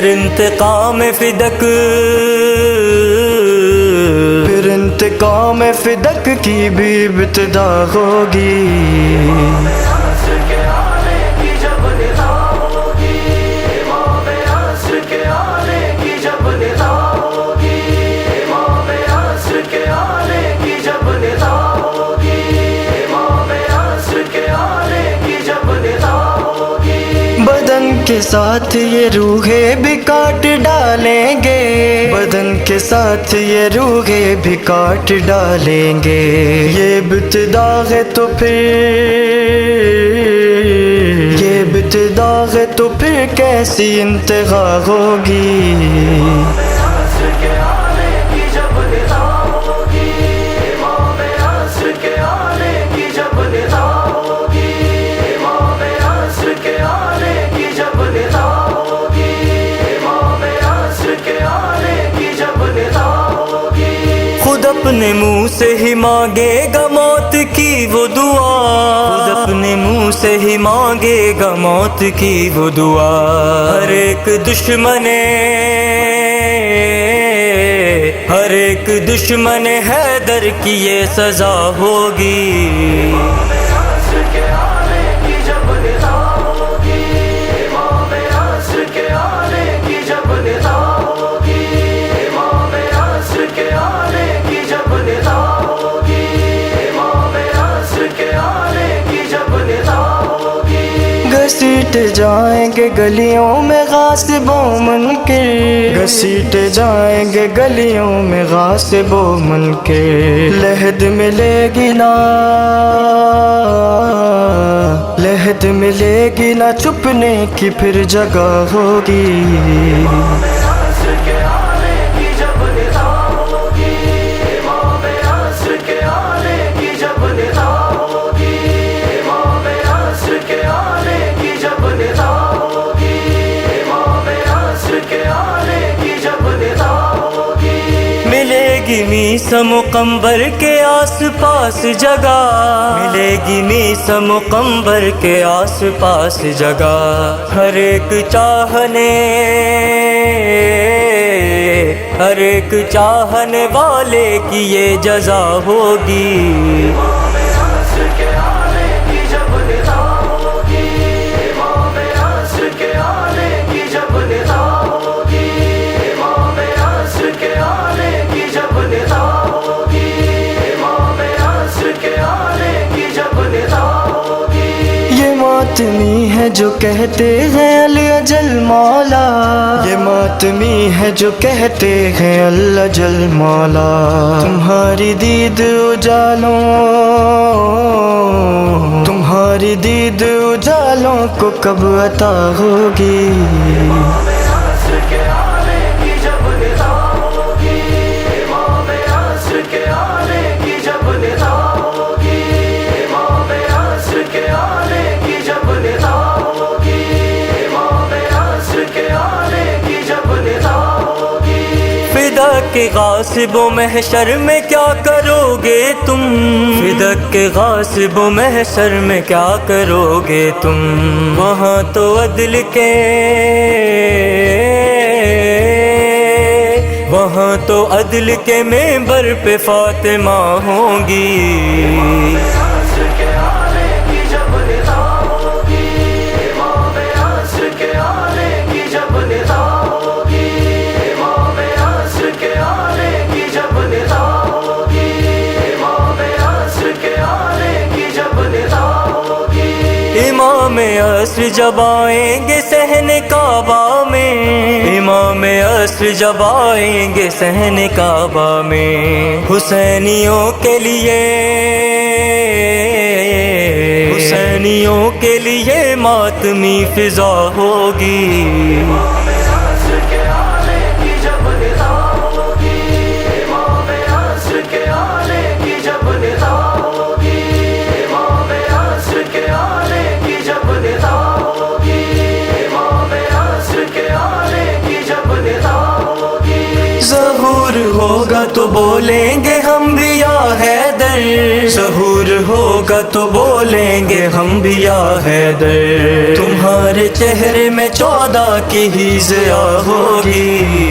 پھر انتقام فدق، پھر انتقام فدق کی بھی ابتدا ہوگی۔ بدن کے ساتھ یہ روحیں بھی کاٹ ڈالیں گے، بدن کے ساتھ یہ روحیں بھی کاٹ ڈالیں گے۔ یہ ابتدا ہے تو پھر، یہ ابتدا ہے تو پھر کیسی انتہا ہوگی۔ خود اپنے منہ سے ہی مانگے گا موت کی وہ دعا، خود اپنے منہ سے ہی مانگے گا موت کی وہ دعا۔ ہر ایک دشمن، ہر ایک دشمن حیدر کی یہ سزا ہوگی۔ گھسیٹے جائیں گے گلیوں میں غاصب و منکر، گھسیٹے جائیں گے گلیوں میں غاصب و منکر۔ لحد ملے گی نہ، لحد ملے گی نہ، چھپنے کی پھر جگہ ہوگی۔ ملے گی میثم مقمبر کے آس پاس جگہ، ملے گی میثم مقمبر کے آس پاس جگہ۔ ہر ایک چاہنے، ہر ایک چاہنے والے کی یہ جزا ہوگی۔ ماتمی ہے جو کہتے ہیں الاجل مولا، یہ ماتمی ہے جو کہتے ہیں الاجل مولا۔ تمہاری دید اجالوں، تمہاری دید اجالوں کو کب عطا ہوگی؟ فدق کے غاصب و محشر میں کیا کرو گے تم، فدق کے غاصب و محشر میں کیا کرو گے تم؟ وہاں تو عدل کے، وہاں تو عدل کے منبر پہ فاطمہ ہوں گی۔ امام عصر جب آئیں گے صحن کعبہ میں، امام عصر جب آئیں گے صحن کعبہ میں، حسینیوں کے لیے، حسینیوں کے لیے ماتمی فضا ہوگی۔ ظہور ہوگا تو بولیں گے ہم بھی یا حیدر، ظہور ہوگا ہوگا تو بولیں گے ہم بھی یا حیدر، تمہارے چہرے میں 14 کی ہی ضیا ہوگی،